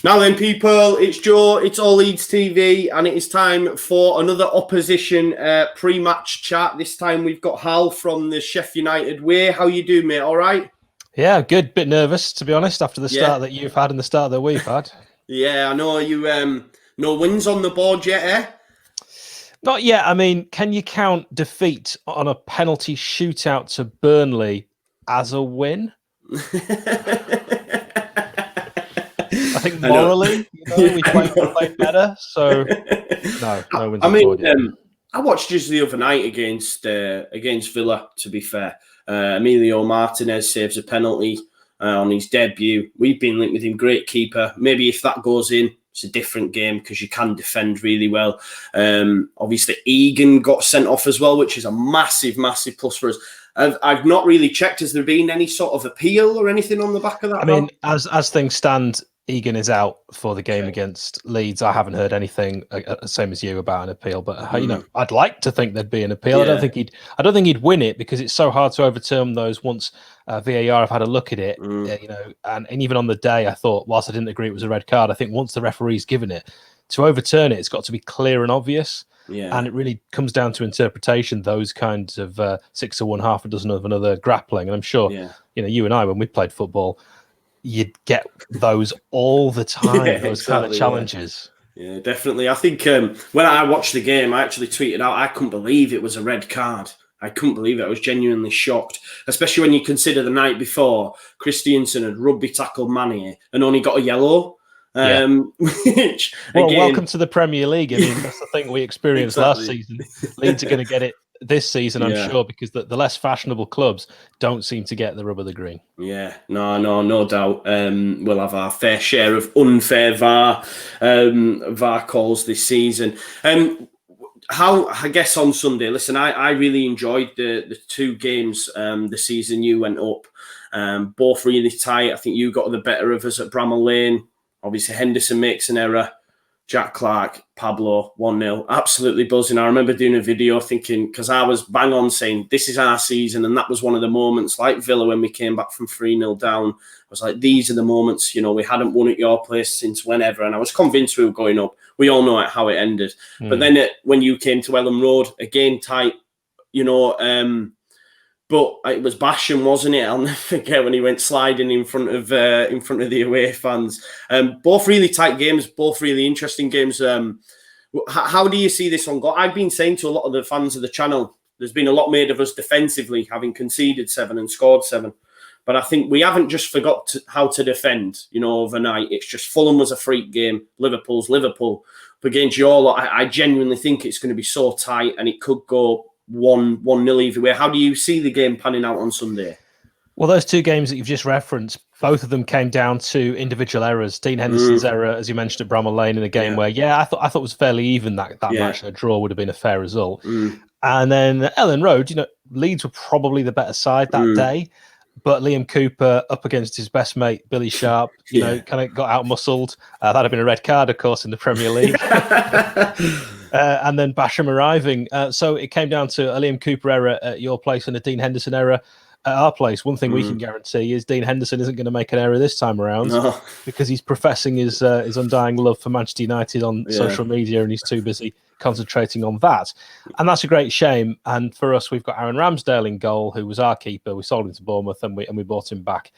Now then, people, it's Joe, it's All Leeds TV, and it is time for another opposition pre-match chat. This time we've got Hal from the Sheff United way. How you doing, mate? All right? Yeah, good. Bit nervous, to be honest, after the start that you've had and the start that we've had. Yeah, I know you. No wins on the board yet, eh? Not yet. I mean, can you count defeat on a penalty shootout to Burnley as a win? I think morally, we played better. So no wins on the board yet. I watched just the other night against Villa. To be fair, Emilio Martinez saves a penalty on his debut. We've been linked with him, great keeper. Maybe if that goes in, it's a different game because you can defend really well. Obviously, Egan got sent off as well, which is a massive plus for us. I've not really checked. Has there been any sort of appeal or anything on the back of that? I mean, as things stand, Egan is out for the game against Leeds. I haven't heard anything, same as you, about an appeal. But I'd like to think there'd be an appeal. Yeah. I don't think he'd win it because it's so hard to overturn those once VAR have had a look at it. And even on the day, I thought, whilst I didn't agree it was a red card, I think once the referee's given it, to overturn it, it's got to be clear and obvious. Yeah. And it really comes down to interpretation. Those kinds of 6 to 1, half a dozen of another grappling. And I'm sure, you and I, when we played football, you'd get those all the time, those kind of challenges. Yeah, definitely. I think when I watched the game, I actually tweeted out, I couldn't believe it was a red card. I couldn't believe it. I was genuinely shocked, especially when you consider the night before, Christiansen had rugby tackled Manny and only got a yellow. Which, again, welcome to the Premier League. I mean, that's the thing we experienced last season. Leeds are going to get it this season, I'm sure, because the less fashionable clubs don't seem to get the rub of the green. Yeah, no doubt. We'll have our fair share of unfair VAR calls this season. I guess on Sunday, listen, I really enjoyed the two games the season you went up. Both really tight. I think you got the better of us at Bramall Lane. Obviously, Henderson makes an error. Jack Clark, Pablo, 1-0. Absolutely buzzing. I remember doing a video thinking, because I was bang on saying, this is our season. And that was one of the moments, like Villa, when we came back from 3-0 down. I was like, these are the moments, we hadn't won at your place since whenever. And I was convinced we were going up. We all know how it ended. But then when you came to Ellen Road, again, tight, but it was Basham, wasn't it? I'll never forget when he went sliding in front of the away fans. Both really tight games, both really interesting games. How do you see this one go? I've been saying to a lot of the fans of the channel, there's been a lot made of us defensively, having conceded 7 and scored 7. But I think we haven't just forgot how to defend, overnight. It's just Fulham was a freak game. Liverpool's Liverpool. But against your lot, I genuinely think it's going to be so tight and it could go 1-0 either way. How do you see the game panning out on Sunday? Well, those two games that you've just referenced, both of them came down to individual errors. Dean Henderson's error, as you mentioned, at Bramall Lane in a game where, I thought it was fairly even that match. A draw would have been a fair result. And then Ellen Road, Leeds were probably the better side that day. But Liam Cooper up against his best mate, Billy Sharp, kind of got out-muscled. That'd have been a red card, of course, in the Premier League. And then Basham arriving. So it came down to a Liam Cooper error at your place and a Dean Henderson error at our place. One thing we can guarantee is Dean Henderson isn't going to make an error this time around because he's professing his undying love for Manchester United on social media and he's too busy concentrating on that. And that's a great shame. And for us, we've got Aaron Ramsdale in goal, who was our keeper. We sold him to Bournemouth and we bought him back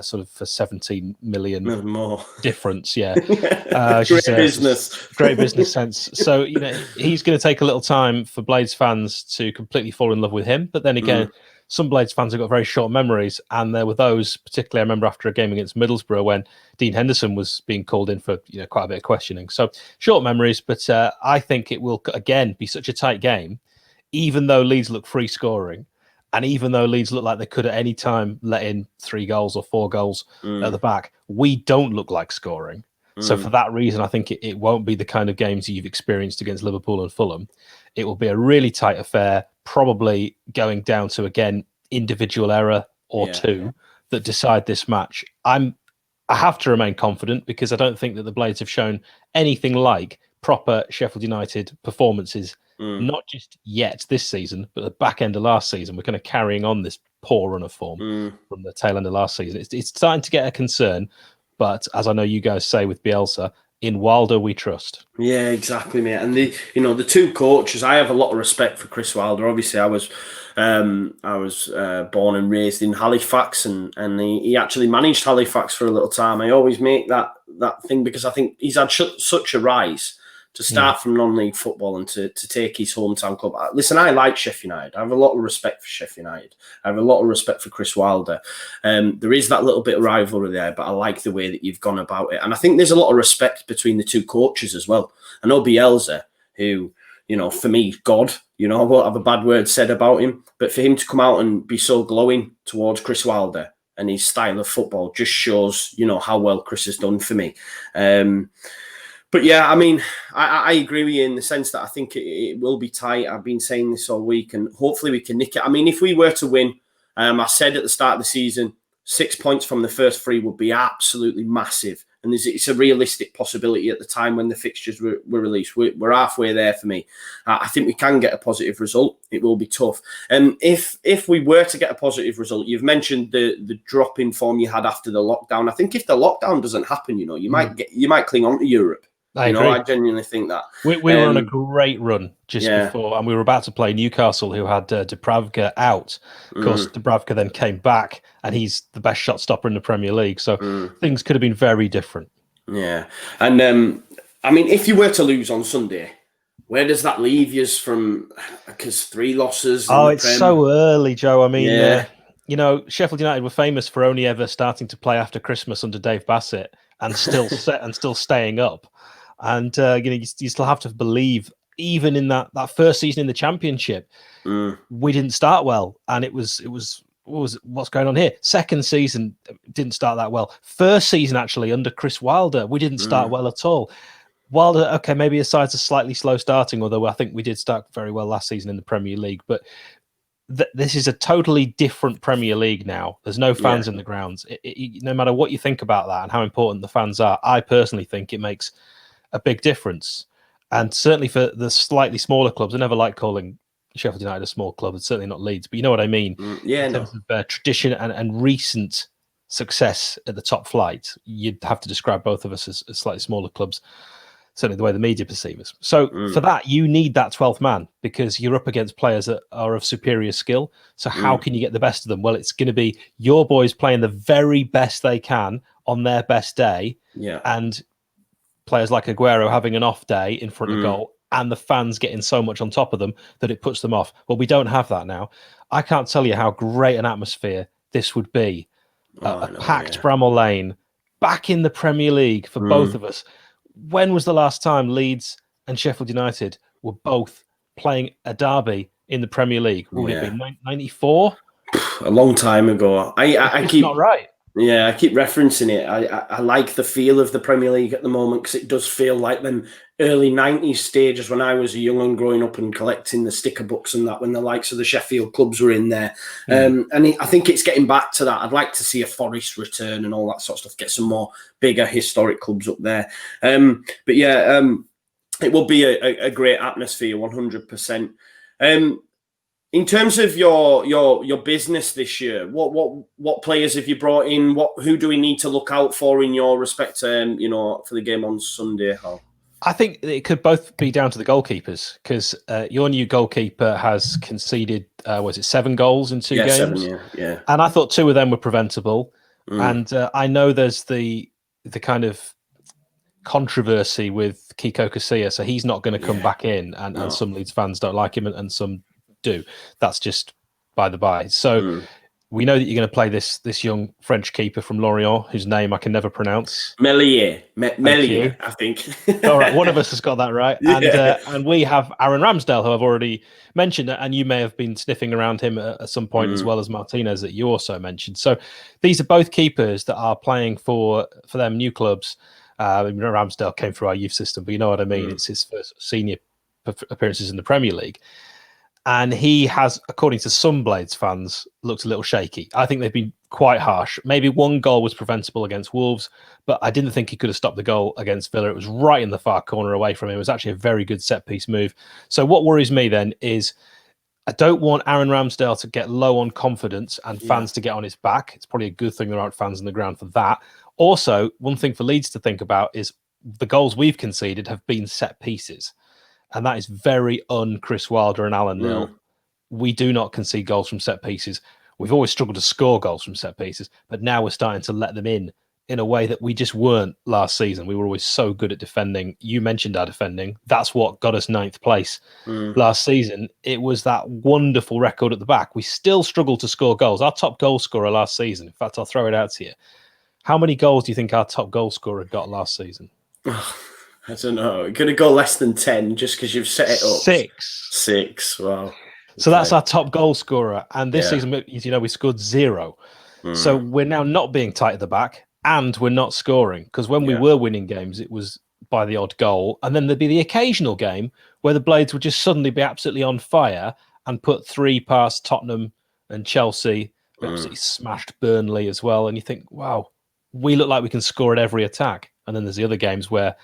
sort of for 17 million more difference. Yeah. Great business. Great business sense. So, he's going to take a little time for Blades fans to completely fall in love with him. But then again, some Blades fans have got very short memories, and there were those, particularly I remember after a game against Middlesbrough when Dean Henderson was being called in for quite a bit of questioning. So short memories, but I think it will again be such a tight game, even though Leeds look free scoring, and even though Leeds look like they could at any time let in 3 goals or 4 goals at the back, we don't look like scoring. So for that reason, I think it won't be the kind of games you've experienced against Liverpool and Fulham. It will be a really tight affair, probably going down to, again, individual error or two that decide this match. I have to remain confident because I don't think that the Blades have shown anything like proper Sheffield United performances, not just yet this season, but the back end of last season. We're kind of carrying on this poor run of form from the tail end of last season. It's starting to get a concern. But as I know you guys say with Bielsa, in Wilder we trust. Yeah, exactly, mate. And the two coaches, I have a lot of respect for Chris Wilder. Obviously, I was born and raised in Halifax, and he actually managed Halifax for a little time. I always make that thing because I think he's had such a rise to start from non-league football and to take his hometown club. Listen, I like Sheff United. I have a lot of respect for Sheff United. I have a lot of respect for Chris Wilder. There is that little bit of rivalry there, but I like the way that you've gone about it. And I think there's a lot of respect between the two coaches as well. I know Bielsa, who, for me, God, I won't have a bad word said about him, but for him to come out and be so glowing towards Chris Wilder and his style of football just shows, how well Chris has done for me. But yeah, I mean, I agree with you in the sense that I think it will be tight. I've been saying this all week, and hopefully we can nick it. I mean, if we were to win, I said at the start of the season, 6 points from the first three would be absolutely massive. And it's a realistic possibility at the time when the fixtures were released. We're halfway there for me. I think we can get a positive result. It will be tough. And if we were to get a positive result, you've mentioned the drop in form you had after the lockdown. I think if the lockdown doesn't happen, you might cling on to Europe. I genuinely think that. We were on a great run just before, and we were about to play Newcastle, who had Dubravka out. Of course, Dubravka then came back, and he's the best shot stopper in the Premier League. So things could have been very different. Yeah. And, I mean, if you were to lose on Sunday, where does that leave you from? Because 3 losses. It's so early, Joe. I mean, Sheffield United were famous for only ever starting to play after Christmas under Dave Bassett and still still staying up. And you still have to believe, even in that first season in the Championship, we didn't start well, and it was what's going on here. Second season didn't start that well. First season actually under Chris Wilder, we didn't start well at all. Wilder, okay, maybe his side's a slightly slow starting, although I think we did start very well last season in the Premier League. But this is a totally different Premier League now. There's no fans in the grounds. No matter what you think about that and how important the fans are, I personally think it makes a big difference. And certainly for the slightly smaller clubs, I never like calling Sheffield United a small club. It's certainly not Leeds, but you know what I mean. In terms of tradition and recent success at the top flight, you'd have to describe both of us as slightly smaller clubs, certainly the way the media perceive us. So for that, you need that 12th man, because you're up against players that are of superior skill. So how can you get the best of them? Well, it's going to be your boys playing the very best they can on their best day. Yeah. And players like Aguero having an off day in front of goal, and the fans getting so much on top of them that it puts them off. Well, we don't have that now. I can't tell you how great an atmosphere this would be. A packed Bramall Lane, back in the Premier League for both of us. When was the last time Leeds and Sheffield United were both playing a derby in the Premier League? Would it be 94? A long time ago. I keep not right. Yeah, I keep referencing it. I like the feel of the Premier League at the moment, because it does feel like them early 90s stages when I was young and growing up and collecting the sticker books and that, when the likes of the Sheffield clubs were in there. I think it's getting back to that. I'd like to see a Forest return and all that sort of stuff, get some more bigger historic clubs up there. But yeah, it will be a great atmosphere, 100%. In terms of your business this year, what players have you brought in? Who do we need to look out for in your respect? For the game on Sunday, Hal? I think it could both be down to the goalkeepers, because your new goalkeeper has conceded 7 goals in 2 games? 7, yeah. And I thought 2 of them were preventable. And I know there's the kind of controversy with Kiko Casilla, so he's not going to come back in, and some Leeds fans don't like him, and some do. That's just by the by. So we know that you're going to play this young French keeper from Lorient, whose name I can never pronounce. Meslier, I think. All right, one of us has got that right. And we have Aaron Ramsdale, who I've already mentioned, and you may have been sniffing around him at some point, as well as Martinez, that you also mentioned. So these are both keepers that are playing for them new clubs. Ramsdale came through our youth system, but you know what I mean. It's his first senior appearances in the Premier League. And he has, according to some Blades fans, looked a little shaky. I think they've been quite harsh. Maybe 1 goal was preventable against Wolves, but I didn't think he could have stopped the goal against Villa. It was right in the far corner away from him. It was actually a very good set-piece move. So what worries me then is, I don't want Aaron Ramsdale to get low on confidence and fans to get on his back. It's probably a good thing there aren't fans on the ground for that. Also, one thing for Leeds to think about is the goals we've conceded have been set pieces. And that is very un-Chris Wilder and Alan Nil. We do not concede goals from set pieces. We've always struggled to score goals from set pieces, but now we're starting to let them in a way that we just weren't last season. We were always so good at defending. You mentioned our defending. That's what got us 9th place last season. It was that wonderful record at the back. We still struggle to score goals. Our top goal scorer last season, in fact, I'll throw it out to you. How many goals do you think our top goal scorer got last season? I don't know. You're going to go less than 10 just because you've set it up. 6. 6. Wow. So that's our top goal scorer. And this season, as you know, we scored 0. So we're now not being tight at the back and we're not scoring. Because when we were winning games, it was by the odd goal. And then there'd be the occasional game where the Blades would just suddenly be absolutely on fire and put 3 past Tottenham and Chelsea. We absolutely smashed Burnley as well. And you think, wow, we look like we can score at every attack. And then there's the other games where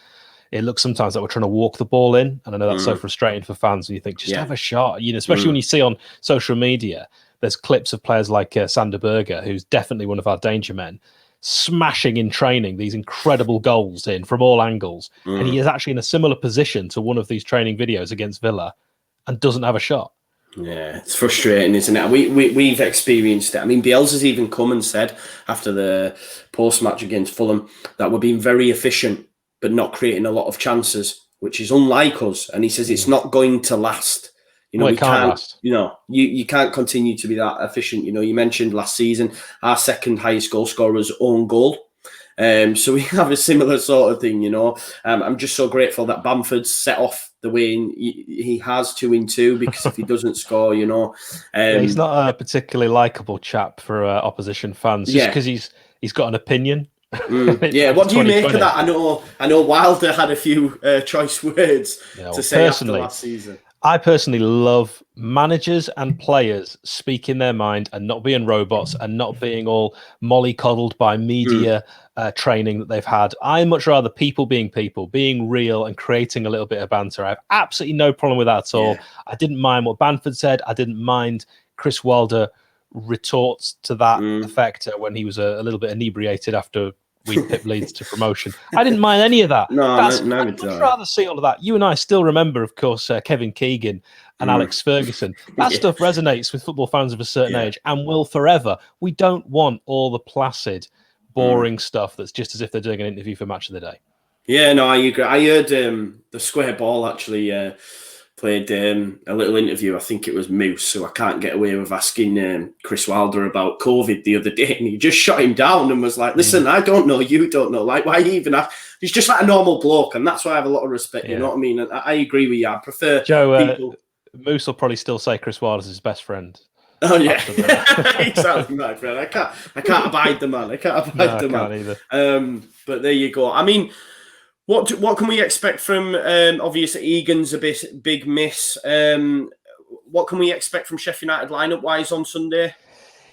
it looks sometimes like we're trying to walk the ball in. And I know that's so frustrating for fans. And you think, just have a shot. You know, especially when you see on social media, there's clips of players like Sander Berger, who's definitely one of our danger men, smashing in training these incredible goals in from all angles. And he is actually in a similar position to one of these training videos against Villa and doesn't have a shot. Yeah, it's frustrating, isn't it? We've experienced it. I mean, Bielsa's even come and said after the post-match against Fulham that we're being very efficient but not creating a lot of chances, which is unlike us. And he says it's not going to last. You know, we can't last. You know, you can't continue to be that efficient. You know, you mentioned last season our second highest goal scorer's own goal. So we have a similar sort of thing, you know. I'm just so grateful that Bamford's set off the way he has 2-2, because if he doesn't score, you know. He's not a particularly likeable chap for opposition fans, just because he's got an opinion. Yeah, what do you make of that? I know Wilder had a few choice words to say after last season. I personally love managers and players speaking their mind and not being robots and not being all mollycoddled by media training that they've had. I much rather people, being real and creating a little bit of banter. I have absolutely no problem with that at all. I didn't mind what Bamford said. I didn't mind Chris Wilder retorts to that effect when he was a little bit inebriated after we pipped Leeds to promotion. I didn't mind any of that. I'd much rather see all of that. You and I still remember, of course, Kevin Keegan and Alex Ferguson. That stuff resonates with football fans of a certain age and will forever. We don't want all the placid, boring stuff that's just as if they're doing an interview for Match of the Day. Yeah, no, I agree. I heard the Square Ball actually played a little interview. I think it was Moose, so I can't get away with asking Chris Wilder about COVID the other day, and he just shut him down and was like, listen, I don't know, you don't know, like, why even ask? He's just like a normal bloke, and that's why I have a lot of respect, you know what I mean? And I agree with you. I prefer people... Moose will probably still say Chris Wilder's his best friend. Oh yeah, exactly, my friend. I can't abide the man. I can't abide the man either. But there you go. I mean, what can we expect from? Obviously, Egan's a big miss. What can we expect from Sheff United lineup wise on Sunday?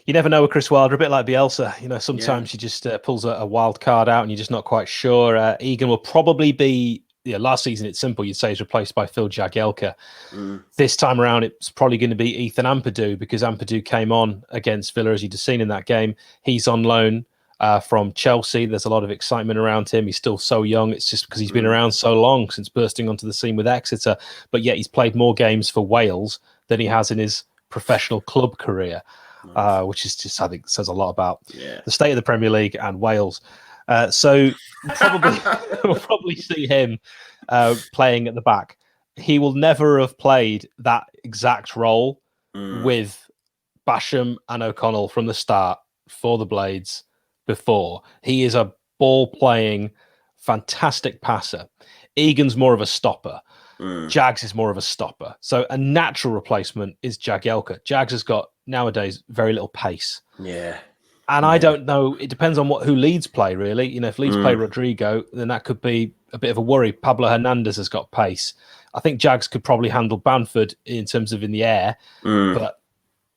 You never know with Chris Wilder. A bit like Bielsa, you know. Sometimes he just pulls a wild card out, and you're just not quite sure. Egan will probably be. Yeah, last season it's simple. You'd say he's replaced by Phil Jagielka. This time around, it's probably going to be Ethan Ampadu, because Ampadu came on against Villa, as you'd have seen in that game. He's on loan from Chelsea. There's a lot of excitement around him. He's still so young. It's just because he's been around so long since bursting onto the scene with Exeter. But yet he's played more games for Wales than he has in his professional club career, which is just, I think, says a lot about the state of the Premier League and Wales. So we'll probably see him playing at the back. He will never have played that exact role with Basham and O'Connell from the start for the Blades before. He is a ball-playing, fantastic passer. Egan's more of a stopper. Jags is more of a stopper. So a natural replacement is Jagielka. Jags has got, nowadays, very little pace. Yeah. And I don't know. It depends on who Leeds play, really. You know, if Leeds play Rodrigo, then that could be a bit of a worry. Pablo Hernandez has got pace. I think Jags could probably handle Bamford in terms of in the air, but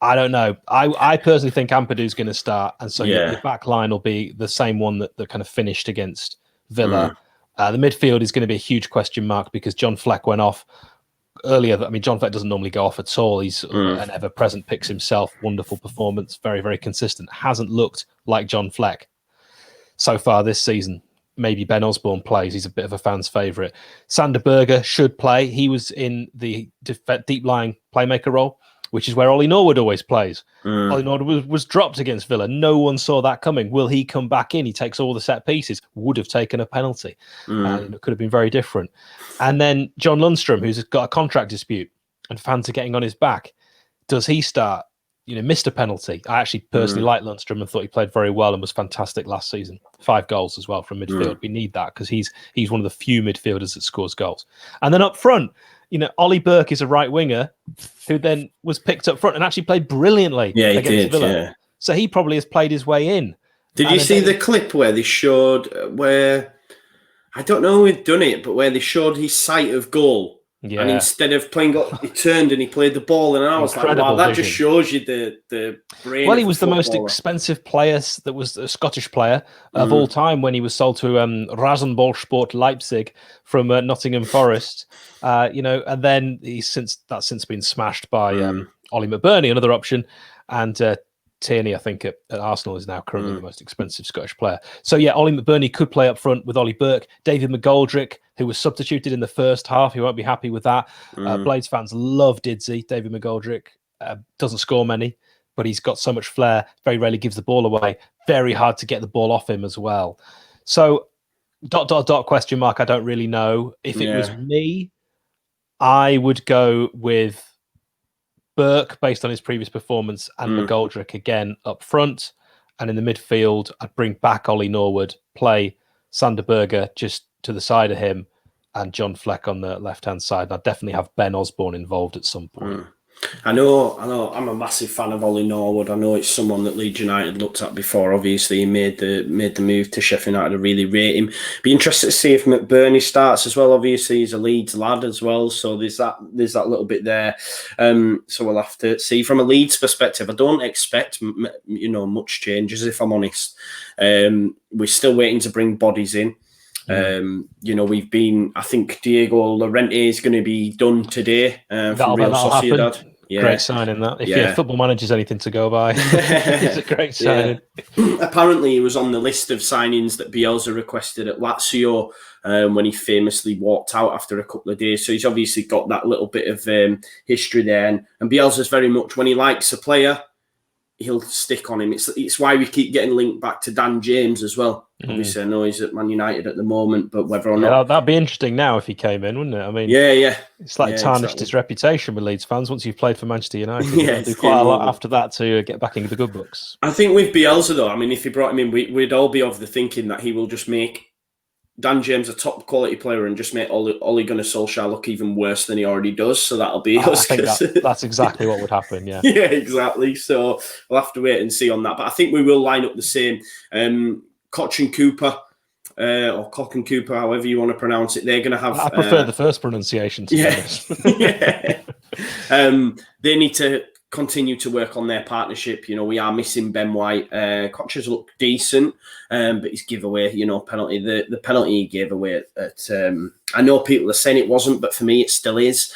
I don't know. I personally think Ampadu's going to start, and so your back line will be the same one that kind of finished against Villa. The midfield is going to be a huge question mark because John Fleck went off. earlier that, I mean, John Fleck doesn't normally go off at all. He's an ever-present picks himself. Wonderful performance, very, very consistent. Hasn't looked like John Fleck so far this season. Maybe Ben Osborne plays. He's a bit of a fan's favourite. Sander Berge should play. He was in the deep-lying playmaker role, which is where Ollie Norwood always plays. Ollie Norwood was dropped against Villa. No one saw that coming. Will he come back in? He takes all the set pieces. Would have taken a penalty. It could have been very different. And then John Lundstrom, who's got a contract dispute and fans are getting on his back. Does he start? Missed a penalty. I actually personally like Lundstrom and thought he played very well and was fantastic last season. 5 goals as well from midfield. We need that because he's one of the few midfielders that scores goals. And then up front, Ollie Burke is a right winger who then was picked up front and actually played brilliantly against Villa. Yeah. So he probably has played his way in. Did you see the clip where they showed I don't know who had done it, but where they showed his sight of goal? Yeah. And instead of playing, he turned and he played the ball, and I was like, "Wow, that just shows you the brain." Well, he was the most expensive player that was a Scottish player of all time when he was sold to Rasenballsport Leipzig from Nottingham Forest. And then he's since been smashed by Ollie McBurney, another option, and Tierney, I think, at Arsenal is now currently the most expensive Scottish player. So, yeah, Ollie McBurney could play up front with Ollie Burke. David McGoldrick, who was substituted in the first half, he won't be happy with that. Blades fans love Didsey. David McGoldrick doesn't score many, but he's got so much flair, very rarely gives the ball away. Very hard to get the ball off him as well. So, ... question mark, I don't really know. If it was me, I would go with Burke based on his previous performance and McGoldrick again up front, and in the midfield I'd bring back Ollie Norwood, play Sander Berge just to the side of him, and John Fleck on the left hand side. I'd definitely have Ben Osborne involved at some point. I know. I'm a massive fan of Ollie Norwood. I know it's someone that Leeds United looked at before. Obviously, he made the move to Sheffield United. I really rate him. Be interested to see if McBurney starts as well. Obviously, he's a Leeds lad as well, so there's that little bit there. So we'll have to see. From a Leeds perspective, I don't expect much changes. If I'm honest, we're still waiting to bring bodies in. We've been. I think Diego Llorente is going to be done today from Real Sociedad. Yeah. Great signing that. If your football manager's anything to go by, it's a great signing. Apparently, he was on the list of signings that Bielsa requested at Lazio when he famously walked out after a couple of days. So he's obviously got that little bit of history there. And Bielsa's very much, when he likes a player, he'll stick on him. It's why we keep getting linked back to Dan James as well. Obviously, I know he's at Man United at the moment, but whether or not... that'd be interesting now if he came in, wouldn't it? I mean, it's like tarnished his reputation with Leeds fans once you've played for Manchester United. Do quite a lot after that to get back into the good books. I think with Bielsa, though, I mean, if he brought him in, we'd all be of the thinking that he will just make Dan James a top quality player and just make Ole Gunnar Solskjaer look even worse than he already does. So that'll be us. I think that's exactly what would happen. Yeah. Yeah, exactly. So we'll have to wait and see on that. But I think we will line up the same. Koch and Cooper, or Cock and Cooper, however you want to pronounce it. They're going to have. I prefer the first pronunciation. To be honest. They need to continue to work on their partnership. We are missing Ben White. Koch has looked decent, but his giveaway, penalty, the penalty he gave away at I know people are saying it wasn't, but for me it still is.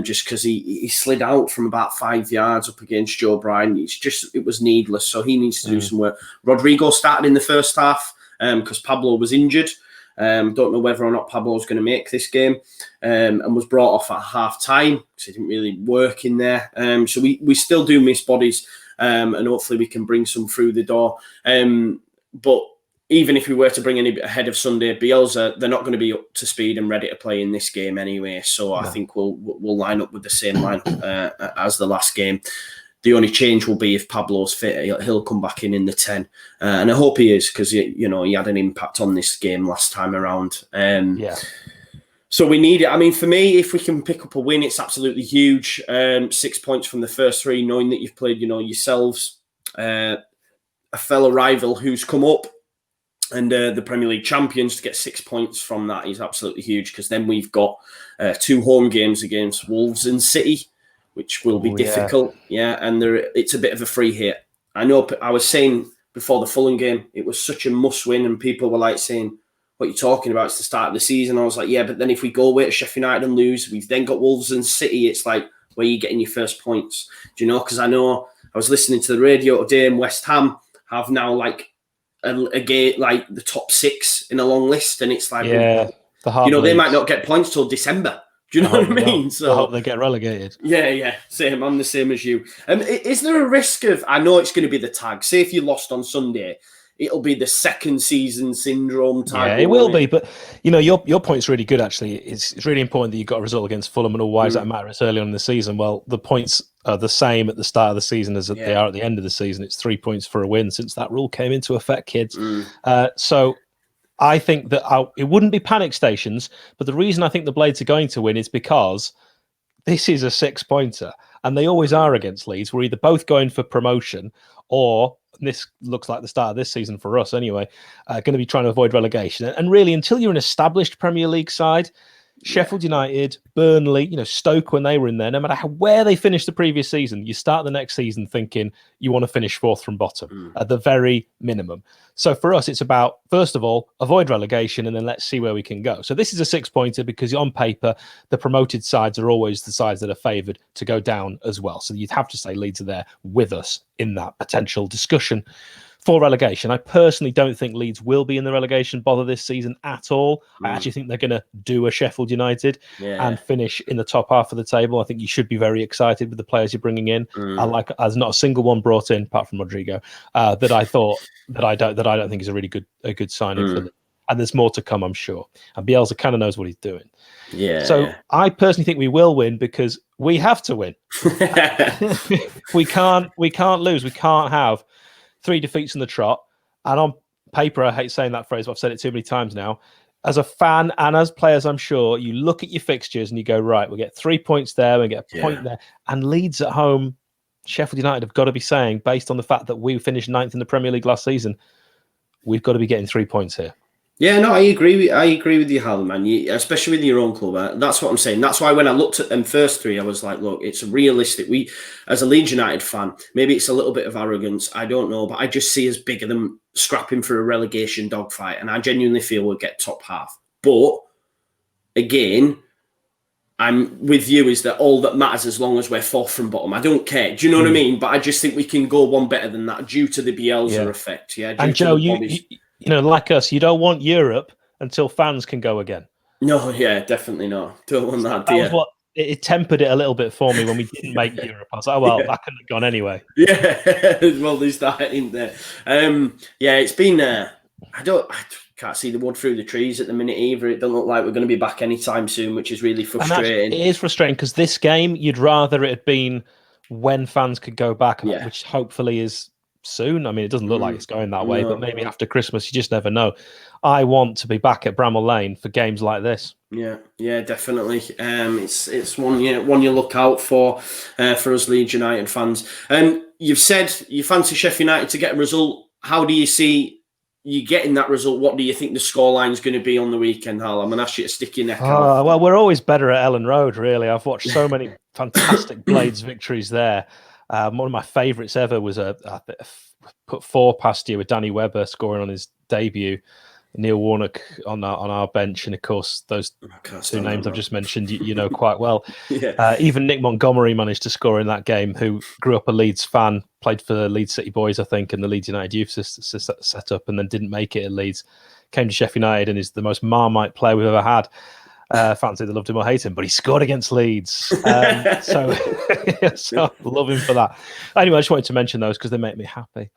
Just because he slid out from about 5 yards up against Joe Bryan. It was needless. So he needs to do some work. Rodrigo started in the first half because Pablo was injured. Don't know whether or not Pablo's going to make this game, and was brought off at half time because he didn't really work in there. So we still do miss bodies, and hopefully we can bring some through the door. But even if we were to bring any ahead of Sunday, Bielsa, they're not going to be up to speed and ready to play in this game anyway. So I think we'll line up with the same lineup as the last game. The only change will be if Pablo's fit, he'll come back in the 10. And I hope he is, because he had an impact on this game last time around. So we need it. I mean, for me, if we can pick up a win, it's absolutely huge. 6 points from the first 3, knowing that you've played, yourselves, a fellow rival who's come up, and the Premier League champions, to get 6 points from that is absolutely huge, because then we've got 2 home games against Wolves and City, which will be difficult. And it's a bit of a free hit. I know I was saying before the Fulham game, it was such a must win, and people were like saying, what you're talking about. It's the start of the season. I was like, yeah, but then if we go away to Sheffield United and lose, we've then got Wolves and City. It's like, where are you getting your first points? Do you know? Because I know I was listening to the radio today, and West Ham have now like a game, like the top 6 in a long list, and it's like, yeah, they might not get points till December. Do you know what I mean? So I hope they get relegated. Yeah, same. I'm the same as you. Is there a risk of? I know it's going to be the tag. Say if you lost on Sunday, it'll be the second season syndrome tag. Yeah, it will be. But your point's really good. Actually, it's really important that you got a result against Fulham, and why does that matter? It's early on in the season. Well, the points are the same at the start of the season as they are at the end of the season. It's 3 points for a win since that rule came into effect, kids. So I think that it wouldn't be panic stations, but the reason I think the Blades are going to win is because this is a 6-pointer, and they always are against Leeds. We're either both going for promotion, or this looks like the start of this season for us anyway, going to be trying to avoid relegation. And really, until you're an established Premier League side, Sheffield United, Burnley, Stoke when they were in there, no matter where they finished the previous season, you start the next season thinking you want to finish 4th from bottom at the very minimum. So for us, it's about, first of all, avoid relegation, and then let's see where we can go. So this is a 6-pointer because on paper, the promoted sides are always the sides that are favoured to go down as well. So you'd have to say Leeds are there with us in that potential discussion for relegation. I personally don't think Leeds will be in the relegation bother this season at all. I actually think they're going to do a Sheffield United and finish in the top half of the table. I think you should be very excited with the players you're bringing in. There's not a single one brought in apart from Rodrigo that I don't think is a really good signing for them. And there's more to come, I'm sure. And Bielsa kind of knows what he's doing. So I personally think we will win because we have to win. we can't lose. We can't have 3 defeats in the trot. And on paper, I hate saying that phrase, but I've said it too many times now. As a fan and as players, I'm sure, you look at your fixtures and you go, right, we'll get 3 points there, we'll get a point there. And Leeds at home, Sheffield United have got to be saying, based on the fact that we finished 9th in the Premier League last season, we've got to be getting 3 points here. Yeah, no, I agree with you, Hal, man. Especially with your own club. That's what I'm saying. That's why when I looked at them first 3, I was like, look, it's realistic. We, as a Leeds United fan, maybe it's a little bit of arrogance. I don't know, but I just see us bigger than scrapping for a relegation dogfight, and I genuinely feel we'll get top half. But again, I'm with you. Is that all that matters as long as we're 4th from bottom? I don't care. Do you know what I mean? But I just think we can go one better than that due to the Bielsa effect. Yeah, and Joe, like us, you don't want Europe until fans can go again. No, yeah, definitely not. Don't want that. That was what it tempered it a little bit for me when we didn't make Europe. I was like, well, that couldn't have gone anyway. Yeah, well, there's that in there. It's been. I can't see the wood through the trees at the minute either. It doesn't look like we're going to be back anytime soon, which is really frustrating. It is frustrating because this game, you'd rather it had been when fans could go back, which hopefully is soon. I mean, it doesn't look like it's going that way, but maybe after Christmas, you just never know. I want to be back at Bramall Lane for games like this. Yeah, definitely. It's one you look out for us Leeds United fans. You've said you fancy Sheffield United to get a result. How do you see you getting that result? What do you think the scoreline is going to be on the weekend, Hal? I'm going to ask you to stick your neck out. Well, we're always better at Ellen Road, really. I've watched so many fantastic Blades victories there. One of my favourites ever was put 4 past you with Danny Webber scoring on his debut, Neil Warnock on our bench, and of course those 2 names I've just mentioned you know quite well. Even Nick Montgomery managed to score in that game, who grew up a Leeds fan, played for the Leeds City Boys, I think, and the Leeds United youth set up, and then didn't make it at Leeds. Came to Sheffield United and is the most Marmite player we've ever had. Fancy they loved him or hate him, but he scored against Leeds. So love him for that. Anyway, I just wanted to mention those because they make me happy.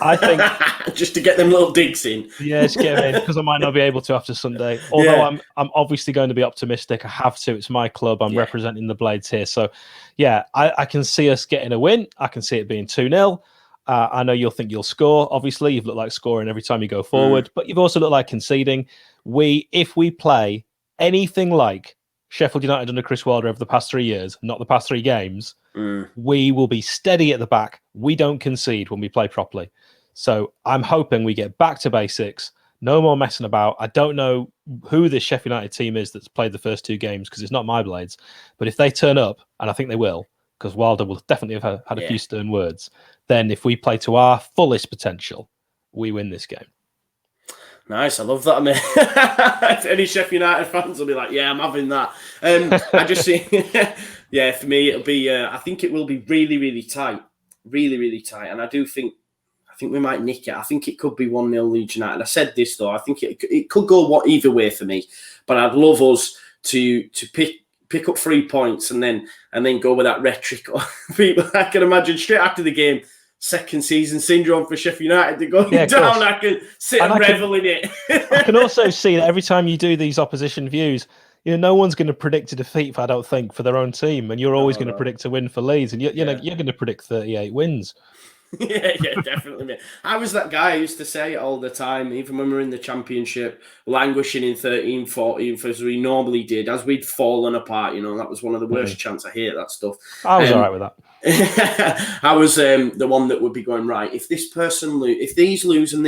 I think just to get them little digs in. Yeah, just get them in because I might not be able to after Sunday. Although I'm obviously going to be optimistic. I have to. It's my club. I'm representing the Blades here. So I can see us getting a win. I can see it being 2-0. I know you'll think you'll score. Obviously, you've looked like scoring every time you go forward, but you've also looked like conceding. If we play anything like Sheffield United under Chris Wilder over the past 3 years, not the past 3 games, we will be steady at the back. We don't concede when we play properly. So I'm hoping we get back to basics. No more messing about. I don't know who this Sheffield United team is that's played the first 2 games because it's not my Blades. But if they turn up, and I think they will, because Wilder will definitely have had a few stern words, then if we play to our fullest potential, we win this game. Nice, I love that, mate. If any Sheff United fans will be like, yeah, I'm having that. I just see, yeah, for me, it'll be, I think it will be really, really tight. Really, really tight. And I think we might nick it. I think it could be 1-0 Leeds United. I said this, though. I think it could go either way for me. But I'd love us to pick up 3 points and then go with that rhetoric. People, I can imagine straight after the game, second season syndrome for Sheff United. They're going down. I can sit and revel in it. I can also see that every time you do these opposition views, no one's going to predict a defeat, I don't think, for their own team, and you're always going to predict a win for Leeds, and you're going to predict 38 wins. Yeah, definitely, mate. I was that guy who used to say it all the time, even when we were in the Championship, languishing in 13, 14, as we normally did, as we'd fallen apart, that was one of the worst chants. I hate that stuff. I was all right with that. I was the one that would be going, right, if this person if these lose and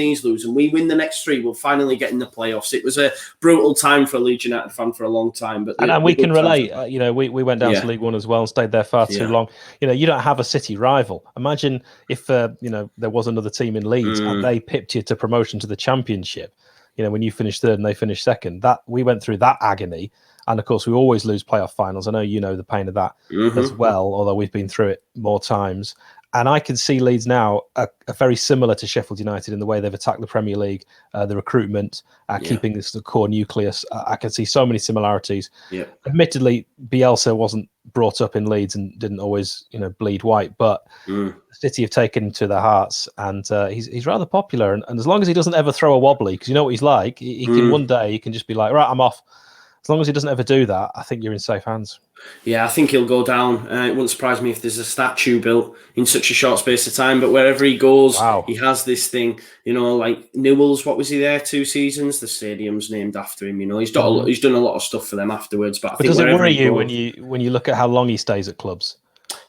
we win the next 3, we'll finally get in the playoffs. It was a brutal time for a Leeds United fan for a long time. But and we can relate. We went down to League One as well and stayed there far too long. You don't have a city rival. Imagine if there was another team in Leeds and they pipped you to promotion to the Championship. When you finished third and they finished second, that we went through that agony. And of course, we always lose playoff finals. I know you know the pain of that as well, although we've been through it more times. And I can see Leeds now are very similar to Sheffield United in the way they've attacked the Premier League, the recruitment, keeping this the core nucleus. I can see so many similarities. Yeah. Admittedly, Bielsa wasn't brought up in Leeds and didn't always, bleed white, but the City have taken him to their hearts, and he's rather popular. And as long as he doesn't ever throw a wobbly, because you know what he's like, he can one day he can just be like, right, I'm off. As long as he doesn't ever do that, I think you're in safe hands. Yeah, I think he'll go down. It wouldn't surprise me if there's a statue built in such a short space of time. But wherever he goes, he has this thing, like Newell's. What was he there 2 seasons? The stadium's named after him. He's done a lot of stuff for them afterwards. But I think does it worry you when you look at how long he stays at clubs?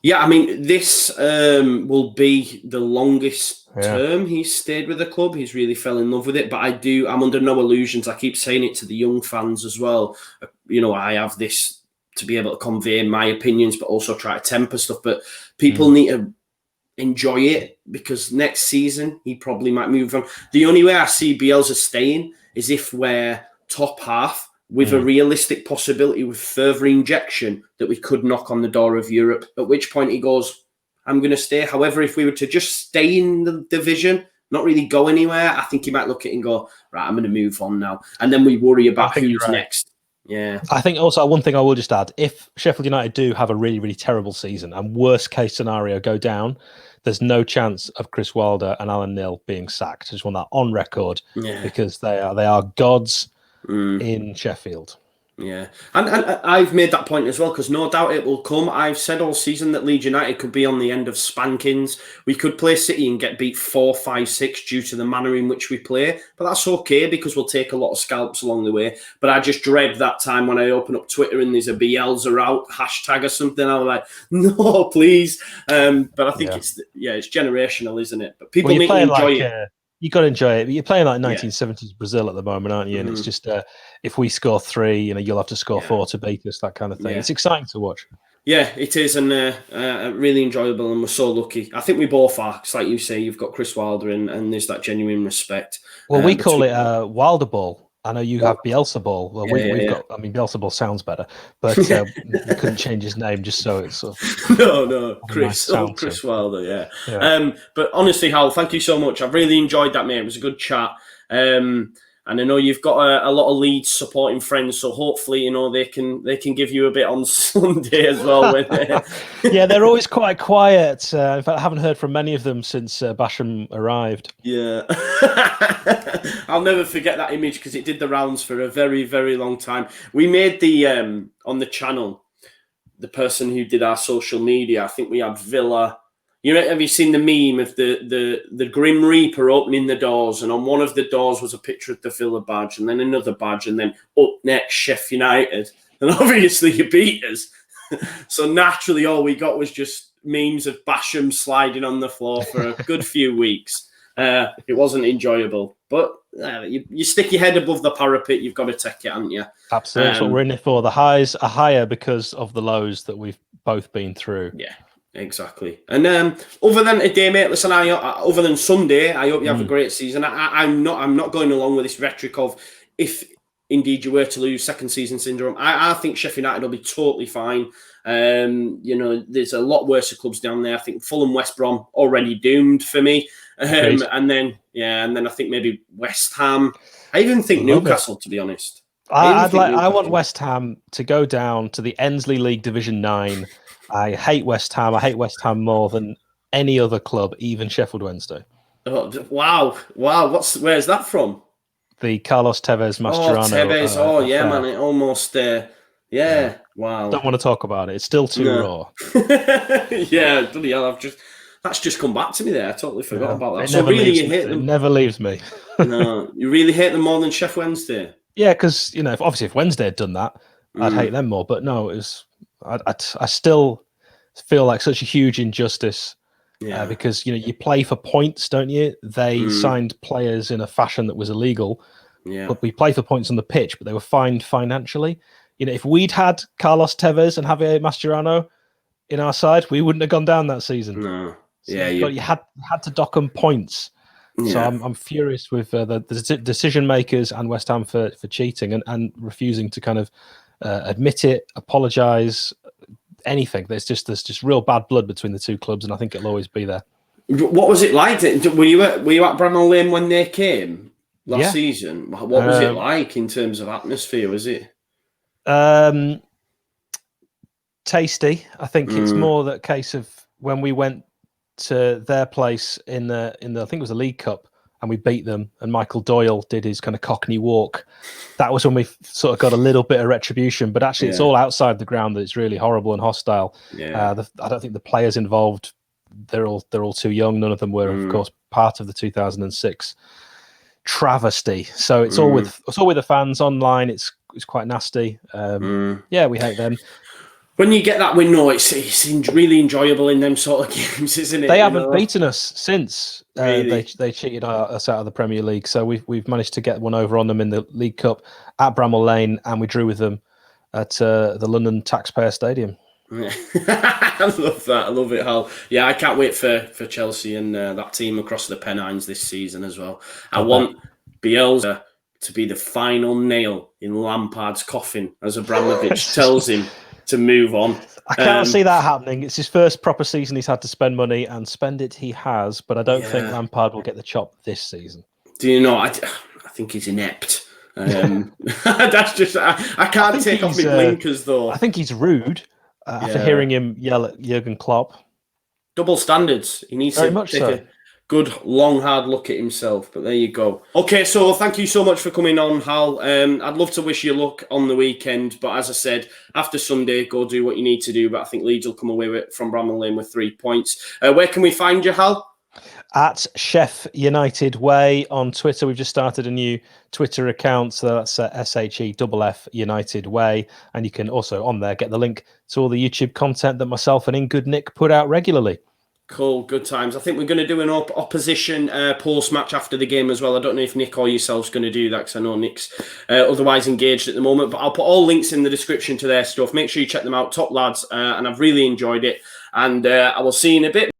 Yeah, I mean, this will be the longest term he's stayed with the club. He's really fell in love with it. But I'm under no illusions. I keep saying it to the young fans as well. I have this to be able to convey my opinions, but also try to temper stuff. But people need to enjoy it, because next season he probably might move on. The only way I see Bielsa staying is if we're top half, with a realistic possibility with further injection that we could knock on the door of Europe, at which point he goes, I'm going to stay. However, if we were to just stay in the division, not really go anywhere, I think he might look at it and go, right, I'm going to move on now. And then we worry about who's next. Yeah. I think also one thing I will just add, if Sheffield United do have a really, really terrible season and worst case scenario go down, there's no chance of Chris Wilder and Alan Neil being sacked. I just want that on record, because they are gods in Sheffield. Yeah, and I've made that point as well, because no doubt it will come. I've said all season that Leeds United could be on the end of spankings. We could play City and get beat 4-5-6 due to the manner in which we play, but that's okay, because we'll take a lot of scalps along the way. But I just dread that time when I open up Twitter and there's a Bielsa out hashtag or something. I'm like, no, please. But I think it's generational, isn't it? But people need to enjoy it. You got to enjoy it. But you're playing like 1970s Brazil at the moment, aren't you? And it's just if we score 3, you'll have to score 4 to beat us, that kind of thing. It's exciting to watch. Yeah, it is, and really enjoyable, and we're so lucky. I think we both are. It's like you say, you've got Chris Wilder, and there's that genuine respect. Well, we call it Wilder Ball. I know you have Bielsa Ball. Well, we've got. I mean, Bielsa Ball sounds better, but we couldn't change his name just so it's sort of no, Chris, Chris Wilder, But honestly, Hal, thank you so much. I've really enjoyed that, mate. It was a good chat. And I know you've got a lot of Leeds supporting friends, so hopefully, they can give you a bit on Sunday as well. Yeah, they're always quite quiet. In fact, I haven't heard from many of them since Basham arrived. Yeah. I'll never forget that image, because it did the rounds for a very, very long time. We made the, on the channel, the person who did our social media, I think we had Villa. Have you seen the meme of the Grim Reaper opening the doors, and on one of the doors was a picture of the Villa badge, and then another badge, and then up next, Sheff United. And obviously you beat us. So naturally all we got was just memes of Basham sliding on the floor for a good few weeks. It wasn't enjoyable. But you stick your head above the parapet, you've got to take it, haven't you? Absolutely. That's what we're in it for. The highs are higher because of the lows that we've both been through. Yeah. Exactly. And other than today, mate, listen, other than Sunday, I hope you have a great season. I'm not going along with this rhetoric of if indeed you were to lose, second season syndrome. I think Sheffield United will be totally fine. There's a lot worse clubs down there. I think Fulham, West Brom already doomed for me. And then I think maybe West Ham. I even think Newcastle, to be honest. I want West Ham to go down to the Ensley League Division 9. I hate West Ham. I hate West Ham more than any other club, even Sheffield Wednesday. Oh, wow. Where's that from? The Carlos Tevez Mascherano. Oh, Tevez. Yeah, man. It almost... wow. Don't want to talk about it. It's still too raw. Yeah, bloody hell. That's just come back to me there. I totally forgot about that. It never leaves me. No, you really hate them more than Sheff Wednesday? Yeah, because, obviously if Wednesday had done that, I'd hate them more. But no, it was... I still feel like such a huge injustice because you play for points, don't you? They signed players in a fashion that was illegal, but we play for points on the pitch, but they were fined financially. If we'd had Carlos Tevez and Javier Mascherano in our side, we wouldn't have gone down that season. No, so you had to dock them points. Yeah. So I'm furious with the decision makers and West Ham for cheating and refusing to kind of. Admit it, apologise, anything. There's just real bad blood between the two clubs, and I think it'll always be there. What was it like? Were you at Bramall Lane when they came last season? What was it like in terms of atmosphere? Was it tasty? I think it's more that case of when we went to their place in the I think it was the League Cup. And we beat them, and Michael Doyle did his kind of Cockney walk. That was when we sort of got a little bit of retribution, but actually it's all outside the ground that it's really horrible and hostile. Yeah. I don't think the players involved, they're all too young. None of them were, of course, part of the 2006 travesty. So it's all with the fans online. It's quite nasty. Yeah, we hate them. When you get that win, it's really enjoyable in them sort of games, isn't it? They haven't beaten us since they cheated us out of the Premier League. So we've managed to get one over on them in the League Cup at Bramall Lane, and we drew with them at the London Taxpayer Stadium. Yeah. I love that. I love it, Hal. Yeah, I can't wait for Chelsea and that team across the Pennines this season as well. I want Bielsa to be the final nail in Lampard's coffin, as Abramovich tells him to move on. I can't see that happening. It's his first proper season he's had to spend money, and spend it he has, but I don't think Lampard will get the chop this season. Do you know, I think he's inept. That's just, I can't take off my blinkers though. I think he's rude after hearing him yell at Jurgen Klopp. Double standards. He needs to take a good, long, hard look at himself. But there you go. Okay, so thank you so much for coming on, Hal. I'd love to wish you luck on the weekend. But as I said, after Sunday, go do what you need to do. But I think Leeds will come away from Bramall Lane with 3 points. Where can we find you, Hal? At Sheff United Way on Twitter. We've just started a new Twitter account. So that's SHEFF United Way. And you can also on there get the link to all the YouTube content that myself and In Good Nick put out regularly. Cool, good times. I think we're going to do an opposition post-match after the game as well. I don't know if Nick or yourself's going to do that because I know Nick's otherwise engaged at the moment. But I'll put all links in the description to their stuff. Make sure you check them out. Top lads. And I've really enjoyed it. And I will see you in a bit.